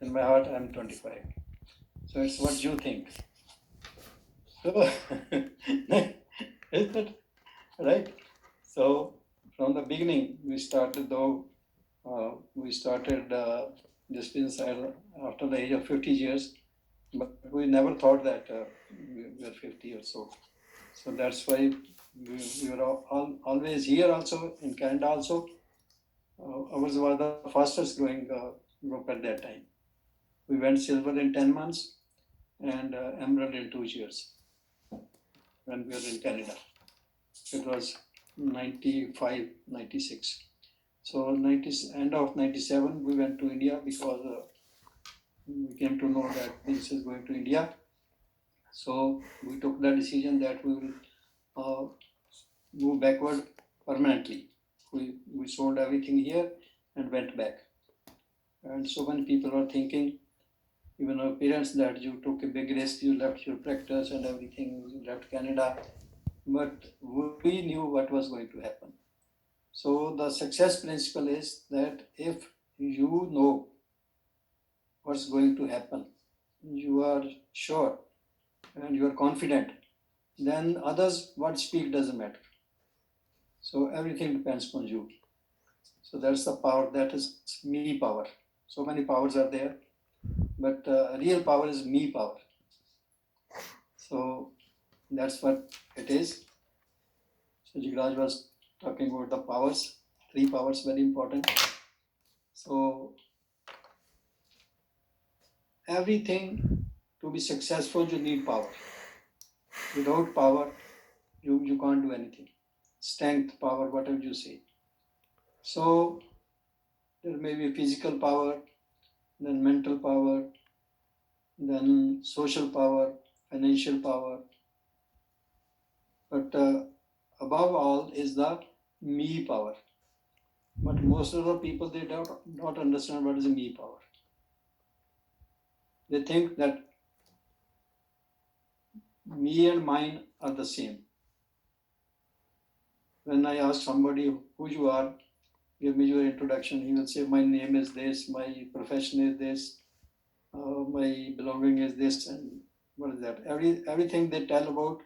In my heart, I'm 25. So it's what you think. So, is that right? So from the beginning, we started this business after the age of 50 years, but we never thought that we were 50 or so. So that's why we were always here also, in Canada also. Ours was the fastest growing group at that time. We went silver in 10 months and emerald in 2 years when we were in Canada. It was 95, 96. So end of 97, we went to India because we came to know that this is going to India. So we took the decision that we will move backward permanently. We sold everything here and went back. And so many people are thinking, even our parents, that you took a big risk, you left your practice and everything, you left Canada. But we knew what was going to happen. So the success principle is that if you know what's going to happen, you are sure and you are confident, then others what speak doesn't matter. So everything depends on you. So that's the power, that is me power. So many powers are there, but real power is me power. So that's what it is. So Jigraj was talking about the powers, 3 powers, very important. So everything to be successful, you need power. Without power, you can't do anything. Strength, power, whatever you say. So there may be physical power, then mental power, then social power, financial power. But above all is the me power. But most of the people, they don't understand what is me power. They think that me and mine are the same. When I ask somebody who you are, give me your introduction, he will say, my name is this, my profession is this, my belonging is this, and what is that? Everything they tell about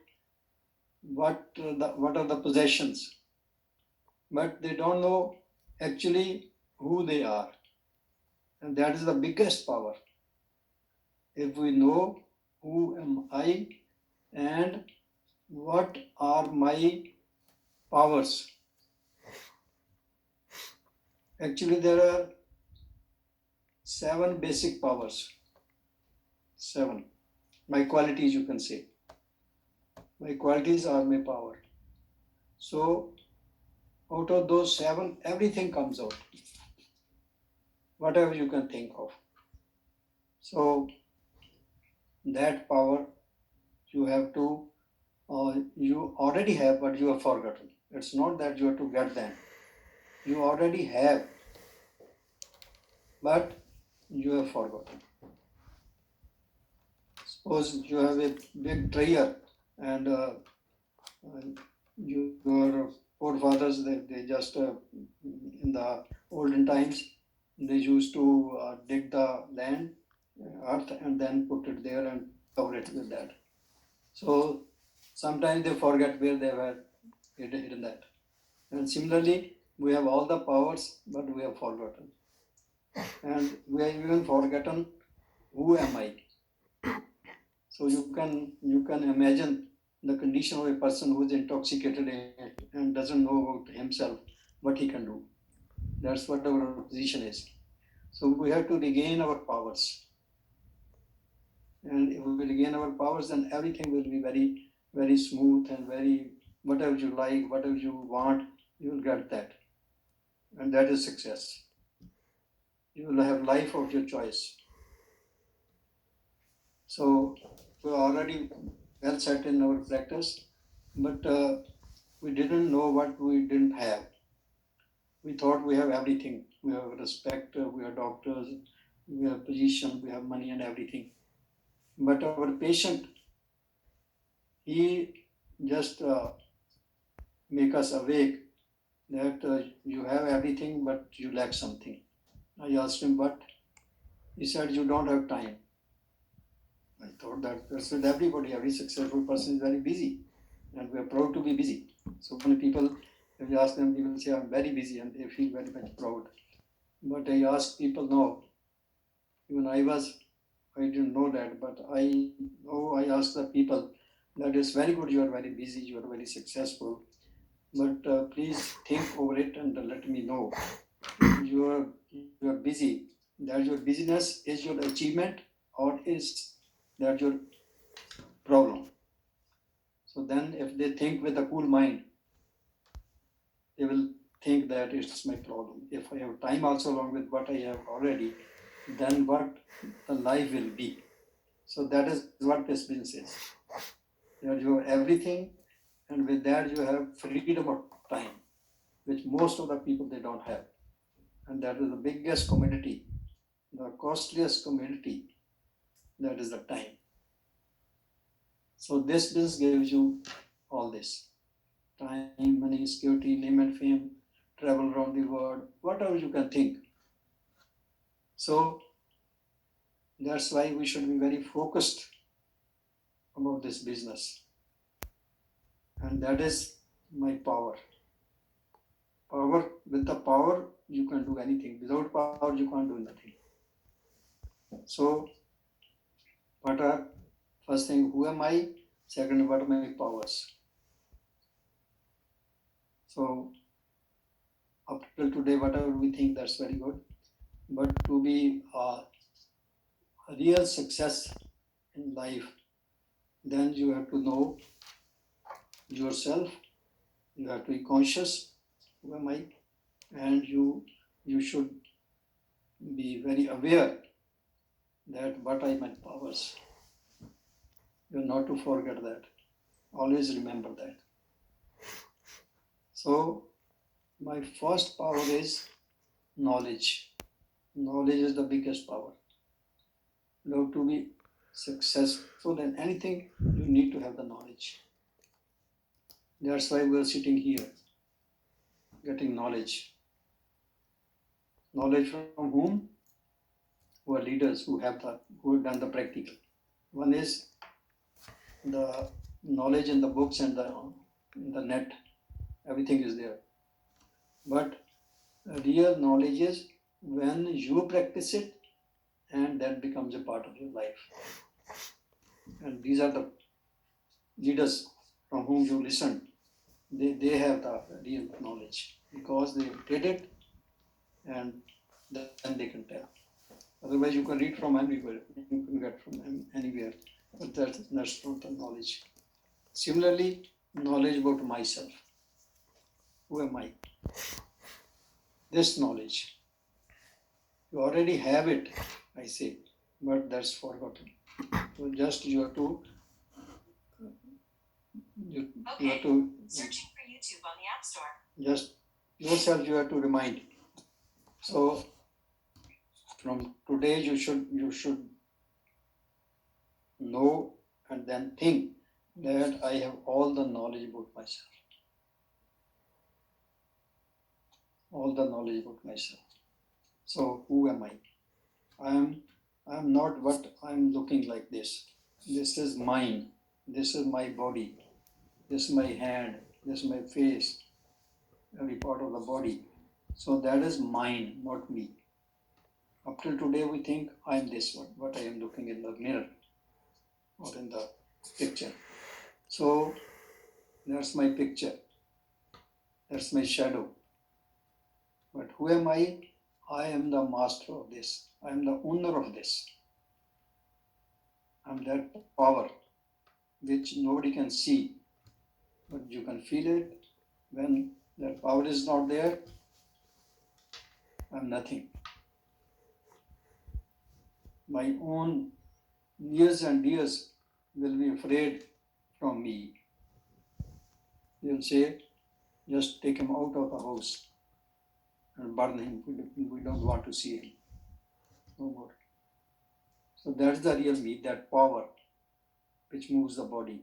what are the possessions, but they don't know actually who they are, and that is the biggest power. If we know who am I and what are my powers. Actually, there are 7 basic powers. 7. My qualities, you can say. My qualities are my power. So, out of those 7, everything comes out. Whatever you can think of. So, that power you have to, you already have, but you have forgotten. It's not that you have to get them. You already have, but you have forgotten. Suppose you have a big treasure and your forefathers, they just, in the olden times, they used to dig the land, earth, and then put it there and cover it with that. So sometimes they forget where they were hidden that. And similarly, we have all the powers, but we have forgotten. And we have even forgotten who am I. So you can imagine the condition of a person who is intoxicated and doesn't know about himself, what he can do. That's what our position is. So we have to regain our powers. And if we regain our powers, then everything will be very, very smooth and very, whatever you like, whatever you want, you will get that. And that is success. You will have life of your choice. So we're already well set in our practice, but we didn't know what we didn't have. We thought we have everything. We have respect, we are doctors, we have position, we have money and everything. But our patient, he just make us awake that you have everything, but you lack something. I asked him what. He said, you don't have time. I thought that's with everybody. Every successful person is very busy, and we are proud to be busy. So many people, if you ask them, they will say, I'm very busy, and they feel very much proud. But I ask people, no, even I didn't know that, but I ask the people that it's very good, you are very busy, you are very successful, but please think over it and let me know. You are busy, that your busyness is your achievement or is that your problem? So then if they think with a cool mind, they will think that it's my problem. If I have time also along with what I have already, then what the life will be. So that is what this business is. That you have everything, and with that you have freedom of time, which most of the people they don't have. And that is the biggest commodity, the costliest commodity, that is the time. So this business gives you all this. Time, money, security, name and fame, travel around the world, whatever you can think. So that's why we should be very focused about this business. And that is my power. With the power, you can do anything. Without power, you can't do nothing. So, what are, first thing, who am I? Second, what are my powers? So, up till today, whatever we think, that's very good. But to be a real success in life, then you have to know yourself. You have to be conscious. Who am I? And you should be very aware that what are my powers. You not to forget that. Always remember that. So my first power is knowledge. Knowledge is the biggest power. Now to be successful in anything, you need to have the knowledge. That's why we are sitting here, getting knowledge. Knowledge from whom? Who are leaders who have done the practical. One is the knowledge in the books and the net. Everything is there. But real knowledge is when you practice it and that becomes a part of your life. And these are the leaders from whom you listen. They have the real knowledge because they did it and then they can tell. Otherwise, you can read from anywhere, you can get from anywhere, but that's not the knowledge. Similarly, knowledge about myself. Who am I? This knowledge. You already have it, I say, but that's forgotten. So just you have to Searching for YouTube on the App Store. Just yourself you have to remind. So from today you should know and then think that I have all the knowledge about myself. All the knowledge about myself. So who am I? I'm not what I'm looking like this. This is mine. This is my body. This is my hand. This is my face. Every part of the body. So that is mine, not me. Up till today we think I'm this one, what I am looking in the mirror or in the picture. So that's my picture. That's my shadow. But who am I? I am the master of this. I am the owner of this. I'm that power which nobody can see, but you can feel it. When that power is not there, I'm nothing. My own nears and dears will be afraid from me. They'll say, just take him out of the house and burn him. We don't want to see him no more. So that's the real me, that power which moves the body,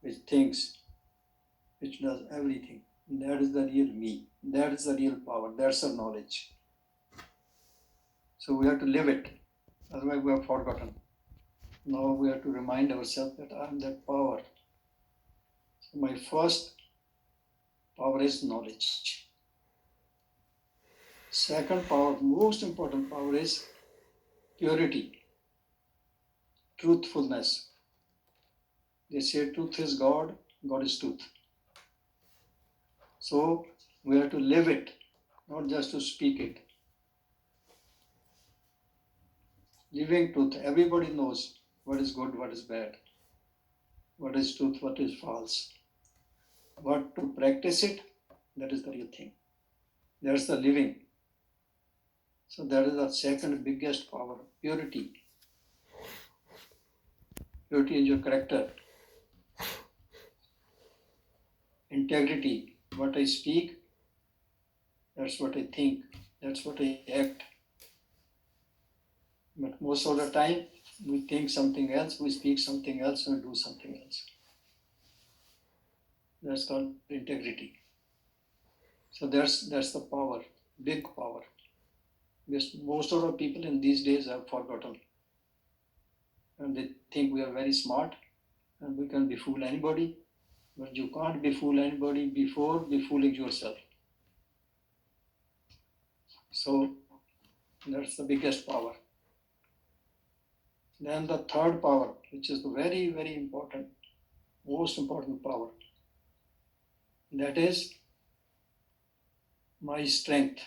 which thinks, which does everything. That is the real me. That is the real power. That's the knowledge. So we have to live it. Otherwise, we have forgotten. Now we have to remind ourselves that I am that power. So my first power is knowledge. Second power, most important power is purity, truthfulness. They say truth is God, God is truth. So we have to live it, not just to speak it. Living truth, everybody knows what is good, what is bad, what is truth, what is false. But to practice it, that is the real thing. That's the living. So that is the second biggest power, purity. Purity in your character, integrity. What I speak, that's what I think, that's what I act. But most of the time, we think something else, we speak something else, and do something else. That's called integrity. So that's the power, big power. Because most of the people in these days have forgotten. And they think we are very smart and we can befool anybody. But you can't befool anybody before befooling yourself. So that's the biggest power. Then the third power, which is the very, very important, most important power, that is my strength.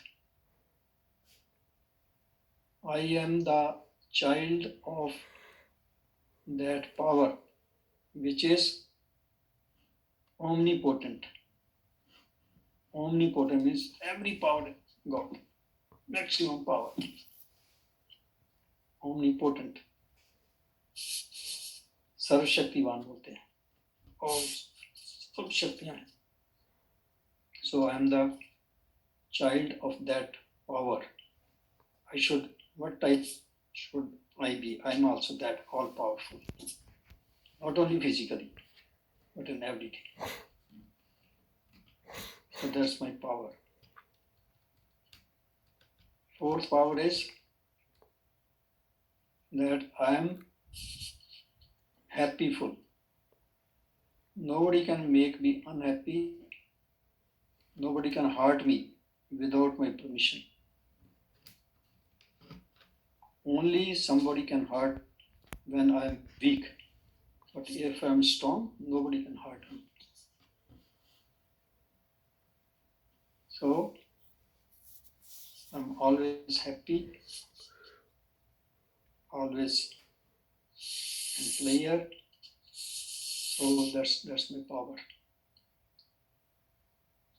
I am the child of that power, which is omnipotent. Omnipotent means every power God, maximum power. Omnipotent. सर्वशक्तिवान बोलते हैं और सब शक्तियां हैं. So I am the child of that power. What type should I be? I am also that all powerful. Not only physically, but in everything. So that's my power. Fourth power is that I am happyful. Nobody can make me unhappy. Nobody can hurt me without my permission. Only somebody can hurt when I am weak. But if I am strong, nobody can hurt me. So I'm always happy, always in player. So that's my power.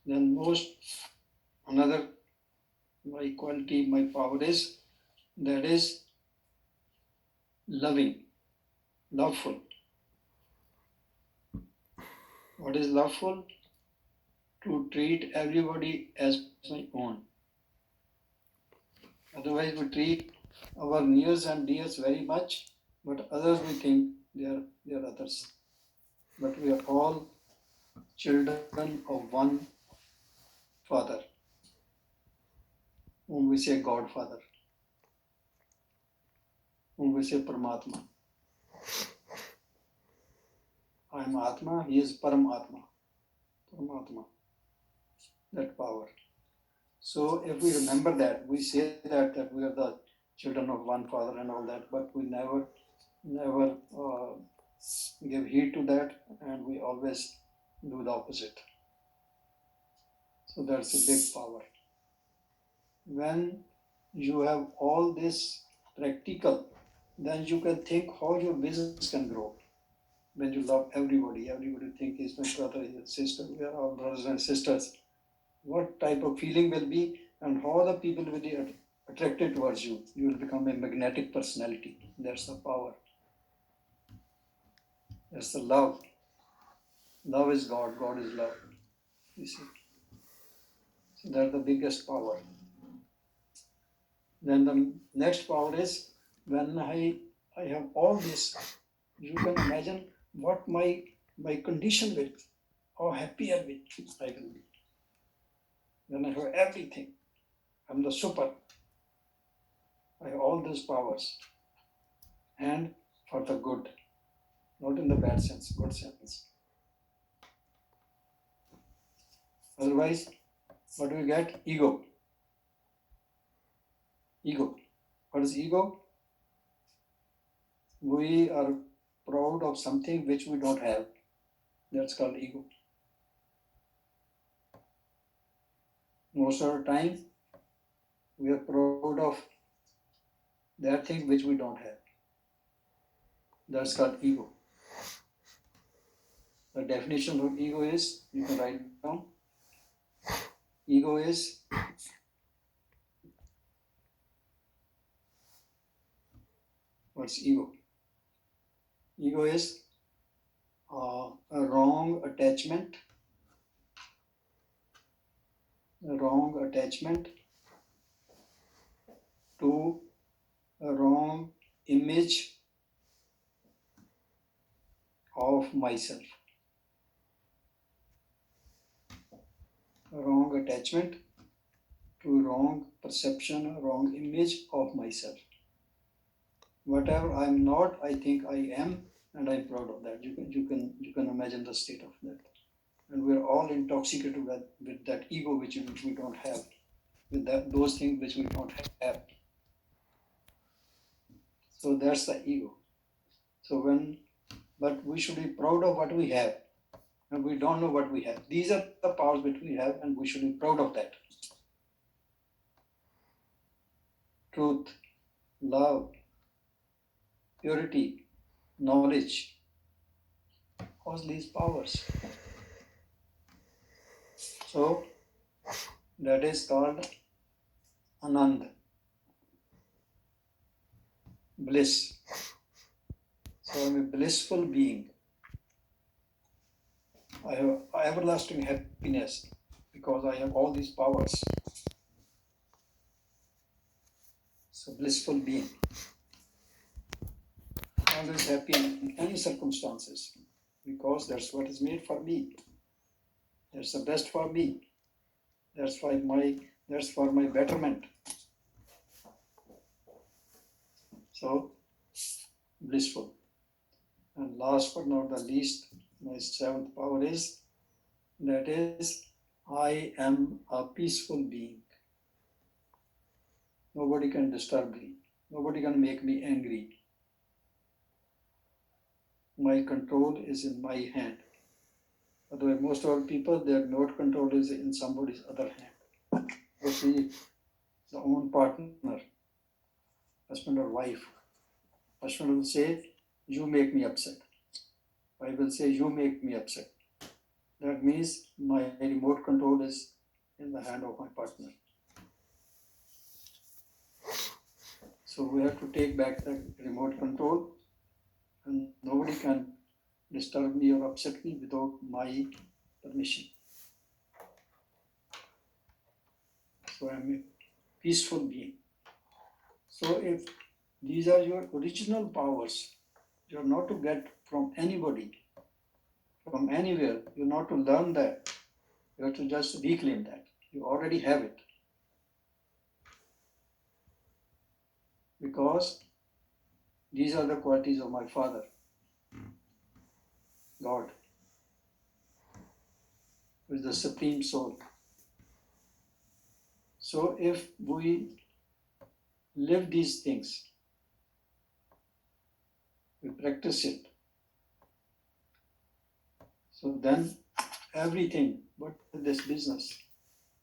Then another my quality, my power is that is loving, loveful. What is loveful? To treat everybody as my own. Otherwise, we treat our nears and dears very much, but others we think they are others. But we are all children of one Father, whom we say Godfather, whom we say Paramatma. I am Atma, he is Paramatma, Paramatma, that power. So if we remember that, we say that we are the children of one Father and all that, but we never give heed to that, and we always do the opposite. So that's a big power. When you have all this practical, then you can think how your business can grow. When you love everybody think he's my brother, his sister, we are all brothers and sisters. What type of feeling will be, and how the people will be attracted towards you. You will become a magnetic personality. That's the power. That's the love. Love is God, God is love. You see. So that's the biggest power. Then the next power is when I have all this, you can imagine what my condition will be, how happy I will be. When I have everything, I'm the super. I have all those powers, and for the good, not in the bad sense, good sense. Otherwise, what do we get? Ego. Ego. What is ego? We are proud of something which we don't have. That's called ego. Most of the time, we are proud of that thing which we don't have. That's called ego. The definition of ego is, you can write it down. Ego is what's ego? Ego is a wrong attachment to a wrong image of myself. A wrong attachment to wrong perception, a wrong image of myself. Whatever I'm not, I think I am, and I'm proud of that. You can imagine the state of that. And we're all intoxicated with that ego which we don't have, with those things which we don't have. So that's the ego. But we should be proud of what we have, and we don't know what we have. These are the powers which we have, and we should be proud of that. Truth, love, purity, knowledge, all these powers. So that is called Anand, bliss. So I'm a blissful being. I have everlasting happiness because I have all these powers. So blissful being. Always happy in any circumstances because that's what is made for me. That's the best for me. That's for my betterment. So blissful. And last but not the least, my seventh power is I am a peaceful being. Nobody can disturb me. Nobody can make me angry. My control is in my hand. Otherwise, most of our people, their remote control is in somebody's other hand. See, the own partner, husband or wife. Husband will say, you make me upset. Wife will say, you make me upset. That means my remote control is in the hand of my partner. So we have to take back the remote control, and nobody can disturb me or upset me without my permission. So I am a peaceful being. So if these are your original powers, you are not to get from anybody, from anywhere. You're not to learn that. You have to just reclaim that. You already have it. Because these are the qualities of my Father, God, who is the Supreme Soul. So if we live these things, we practice it, so then everything, what is this business?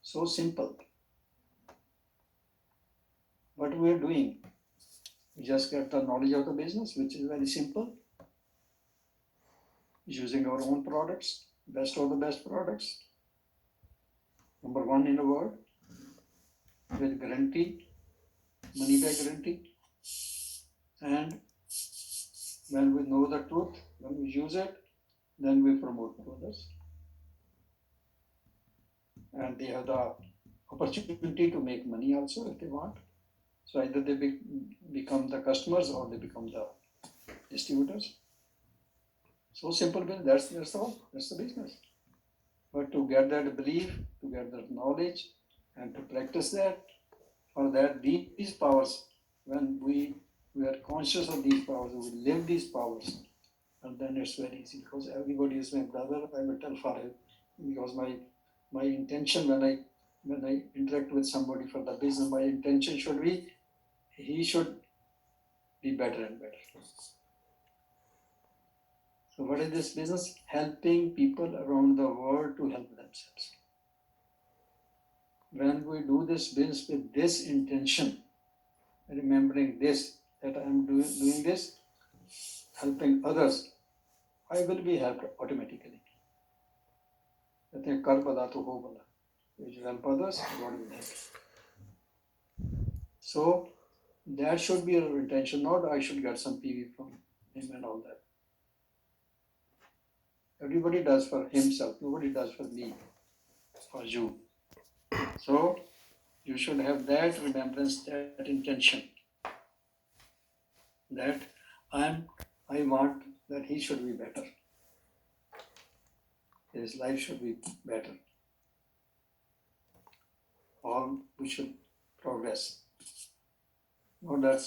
So simple. What we are doing, we just get the knowledge of the business, which is very simple. Using our own products, best of the best products. Number one in the world, with guarantee, money back guarantee. And when we know the truth, when we use it, then we promote to others. And they have the opportunity to make money also if they want. So either they become the customers or they become the distributors. So simple business, that's all, that's the business. But to get that belief, to get that knowledge, and to practice that, for that these powers when we are conscious of these powers, we live these powers, and then it's very easy because everybody is my brother. I will tell for him because my intention when I interact with somebody for the business, my intention should be he should be better and better. So what is this business? Helping people around the world to help themselves. When we do this business with this intention, remembering this, that I am doing this, helping others, I will be helped automatically. कहते हैं कर भला तो हो भला. If you help others, God will help. So that should be our intention, not I should get some PV from him and all that. Everybody does for himself, nobody does for me, for you. So you should have that remembrance, that intention, that I want that he should be better. His life should be better. All we should progress. Not that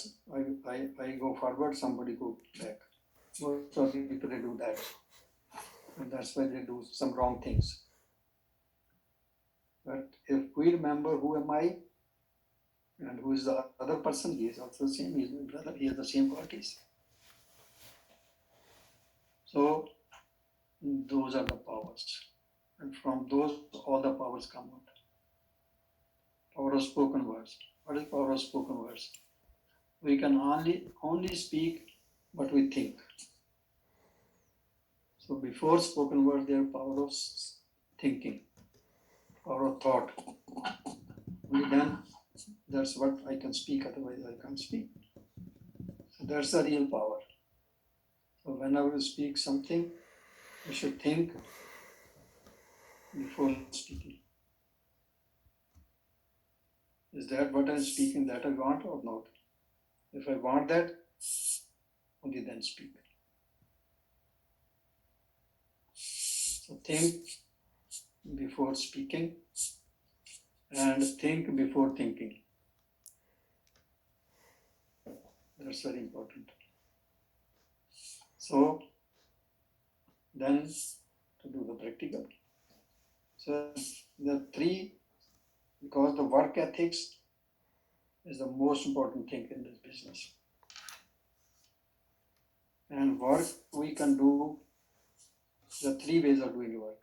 I go forward, somebody go back. Most of the people they do that. And that's why they do some wrong things. But if we remember who am I and who is the other person, he is also the same, he is my brother, he has the same qualities. So those are the powers. And from those all the powers come out. Power of spoken words. What is power of spoken words? We can only speak what we think. So before spoken word, there are power of thinking, power of thought. Only then that's what I can speak, otherwise I can't speak. So that's the real power. So whenever you speak something, you should think before speaking. Is that what I'm speaking that I want or not? If I want that, only then speak. So think before speaking and think before thinking. That's very important. So then to do the practical. So the three, because the work ethics is the most important thing in this business. And work we can do the three ways of doing work.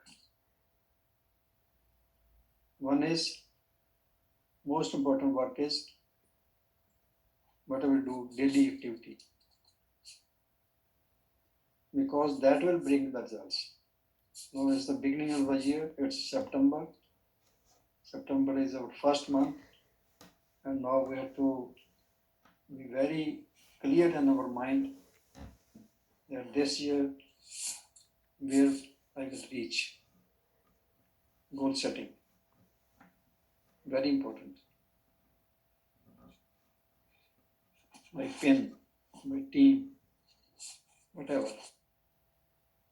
One is, most important work is whatever we do, daily activity. Because that will bring the results. Now it's the beginning of the year, it's September. September is our first month. And now we have to be very clear in our mind that this year where I will reach. Goal setting. Very important. My pen, my team, whatever.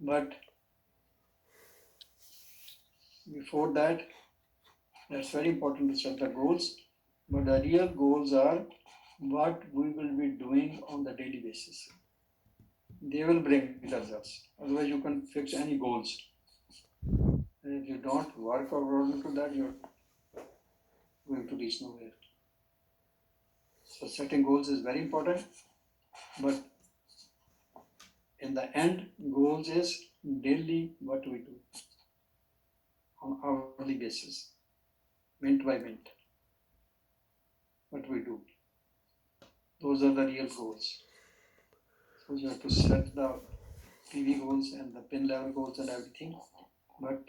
But before that, that's very important to set the goals. But the real goals are what we will be doing on the daily basis. They will bring the results. Otherwise, you can fix any goals. And if you don't work according to that, you're going to reach nowhere. So setting goals is very important. But in the end, goals is daily what we do on hourly basis, mint by mint. What we do. Those are the real goals. So you have to set the PV goals and the pin level goals and everything. But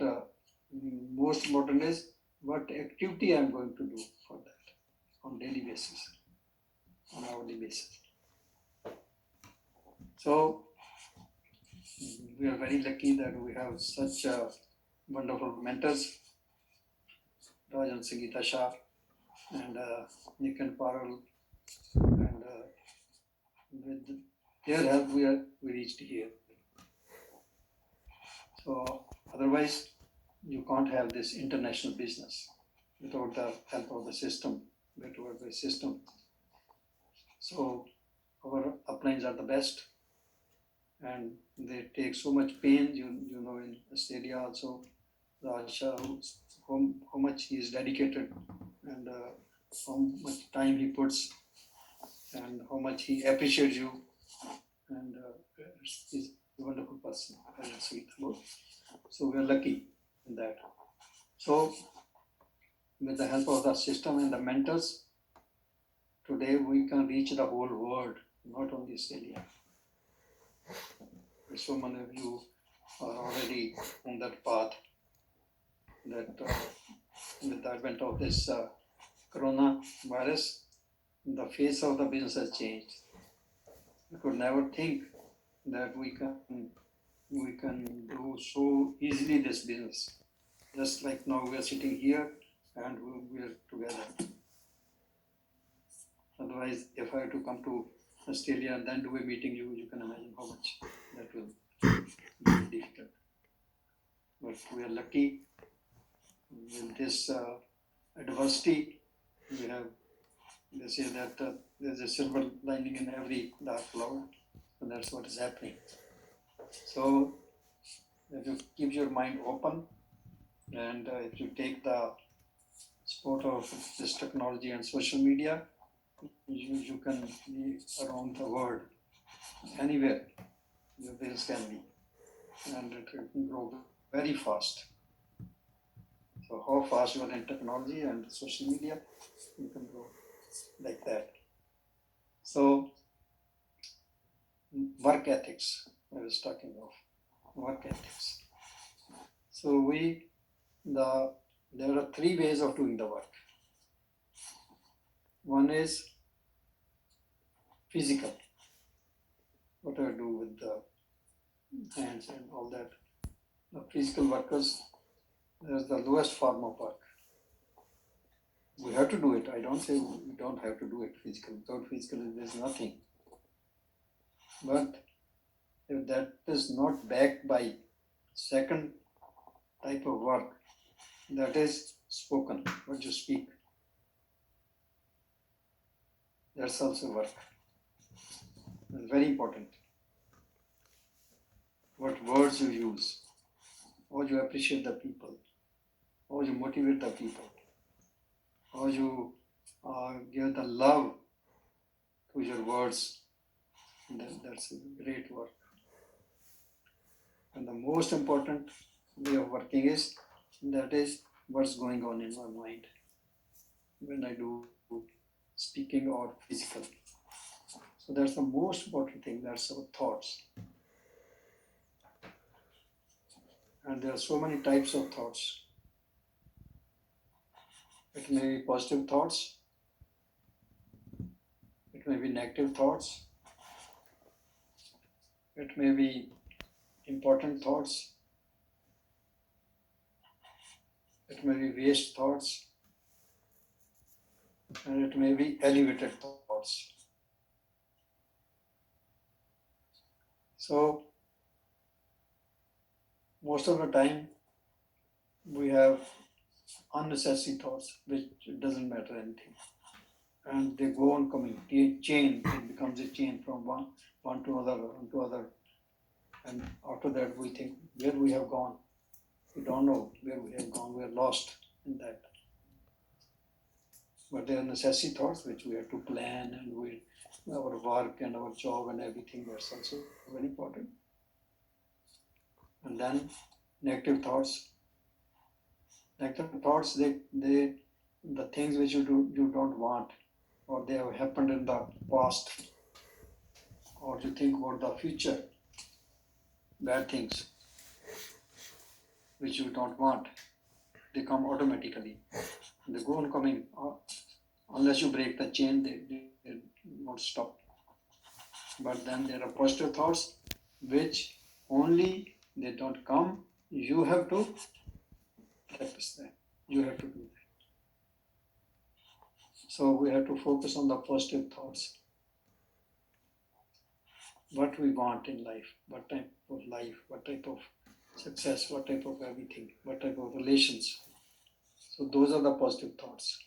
most important is what activity I am going to do for that on daily basis, on hourly basis. So we are very lucky that we have such wonderful mentors, Rajan Sangeeta Shah and Nick and Parul, and with their help we reached here. So otherwise you can't have this international business without the help of the system, without the system. So our uplines are the best, and they take so much pain. You know, in Australia also, Rasha, how much he is dedicated, and how much time he puts, and how much he appreciates you, and he's a wonderful person, very sweet. So we are lucky in that. So with the help of the system and the mentors, today we can reach the whole world, not only Australia. So many of you are already on that path, that with the advent of this coronavirus, the face of the business has changed. We could never think that we can do so easily this business. Just like now we are sitting here and we are together. Otherwise, if I had to come to Australia and then do a meeting, you can imagine how much that will be difficult. But we are lucky with this adversity. We have, they say that there's a silver lining in every dark cloud, and that's what is happening. So if you keep your mind open, and if you take the support of this technology and social media, you can be around the world, anywhere your business can be, and it can grow very fast. So how fast you are in technology and social media, you can grow like that. So work ethics, I was talking of work ethics. So there are three ways of doing the work. One is physical, what I do with the hands and all that. The physical workers, there's the lowest form of work. We have to do it. I don't say we don't have to do it physical. Without physical, there's nothing. But if that is not backed by second type of work, that is spoken, what you speak, that's also work. It's very important. What words you use, how you appreciate the people, how you motivate the people, how you give the love to your words. That's a great work. And the most important way of working is what's going on in my mind when I do speaking or physical. So that's the most important thing, that's our thoughts. And there are so many types of thoughts. It may be positive thoughts, it may be negative thoughts, it may be important thoughts, it may be waste thoughts, and it may be elevated thoughts. So most of the time we have unnecessary thoughts which doesn't matter anything, and they go on coming, chain, it becomes a chain from one to other, and after that we think where we have gone. We don't know where we have gone, we are lost in that. But there are necessary thoughts which we have to plan, and our work and our job and everything, that's also very important. And then negative thoughts. Negative thoughts, the things which you don't want, or they have happened in the past, or you think about the future, bad things which you don't want, they come automatically. They go on coming. Unless you break the chain, they won't stop. But then there are positive thoughts which only they don't come. You have to practice that. You have to do that. So we have to focus on the positive thoughts. What we want in life, what type of life, what type of success, what type of everything, what type of relations. So those are the positive thoughts.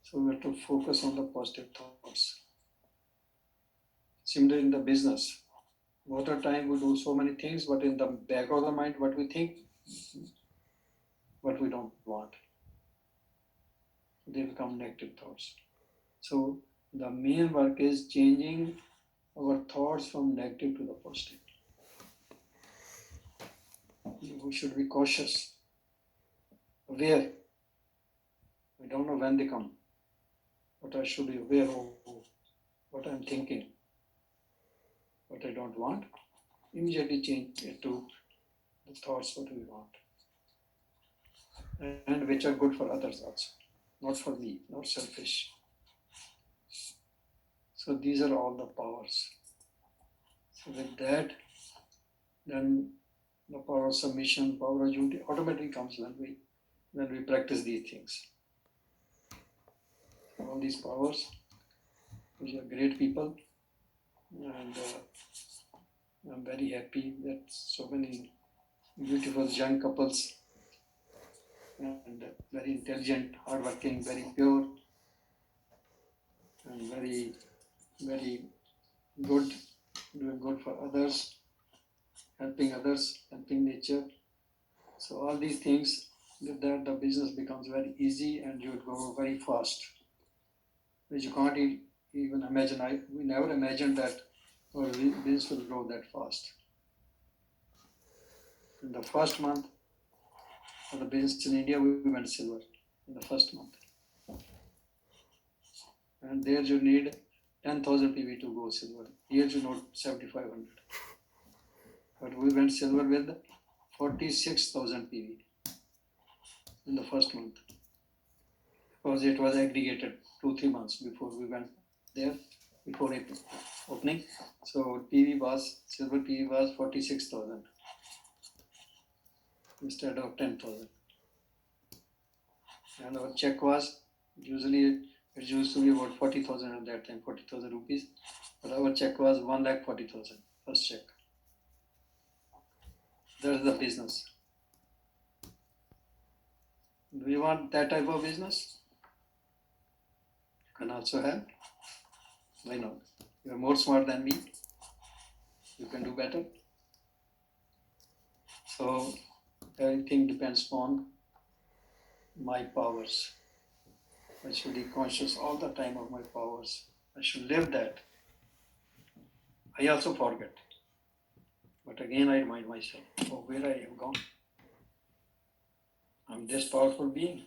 So we have to focus on the positive thoughts. Similar in the business. Most of the time we do so many things, but in the back of the mind, what we think, what we don't want. They become negative thoughts. So the main work is changing our thoughts from negative to the positive. We should be cautious, aware. We don't know when they come, but I should be aware of what I'm thinking, what I don't want. Immediately change it to the thoughts what we want, and which are good for others also, not for me, not selfish. So these are all the powers. So with that, then the power of submission, power of unity automatically comes when we practice these things. All these powers, which are great people, and I'm very happy that so many beautiful young couples and very intelligent, hardworking, very pure, and very, very good, doing good for others, helping nature. So all these things, with that the business becomes very easy and you will go very fast, which you can't even imagine. We never imagined that our business will grow that fast. In the first month of the business in India, we went silver in the first month. And there you need 10,000 PV to go silver. Here you need 7,500. But we went silver with 46,000 PV in the first month, because it was aggregated 2-3 months before we went there, before it opening. So silver PV was 46,000 instead of 10,000. And our check was, usually it used to be about 40,000 at that time, 40,000 rupees. But our check was 1,40,000 first check. That's the business. Do you want that type of business? You can also have. Why not? You are more smart than me. You can do better. So everything depends upon my powers. I should be conscious all the time of my powers. I should live that. I also forget. But again, I remind myself of where I have gone. I'm this powerful being.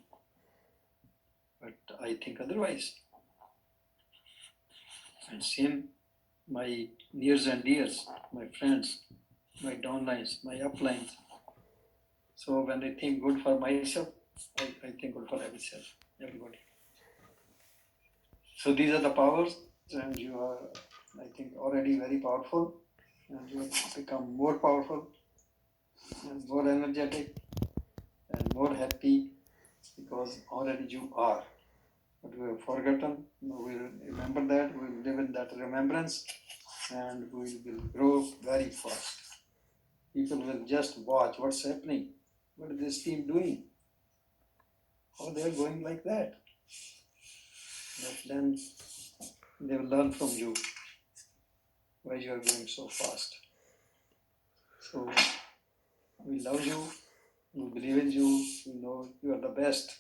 But I think otherwise. And same, my nears and dears, my friends, my downlines, my uplines. So when I think good for myself, I think good for everybody. So these are the powers, and you are, I think, already very powerful, and you have become more powerful and more energetic and more happy, because already you are. But we have forgotten. We will remember that. We will live in that remembrance, and we will grow very fast. People will just watch what's happening. What is this team doing? How they are going like that? But then they will learn from you why you are going so fast. So we love you, we believe in you, we know you are the best,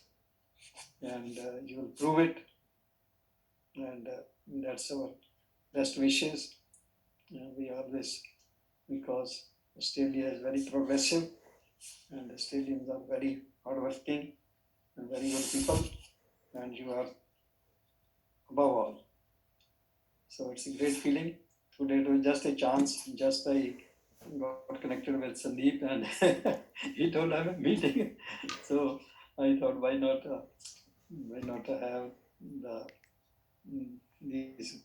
and you will prove it. And that's our best wishes. We always, because Australia is very progressive, and Australians are very hardworking and very good people, and you are above all. So it's a great feeling. Today it was just a chance, I got connected with Sandeep, and he told I'm a meeting. So I thought, why not have these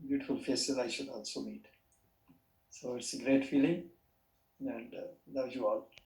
beautiful faces I should also meet. So it's a great feeling, and love you all.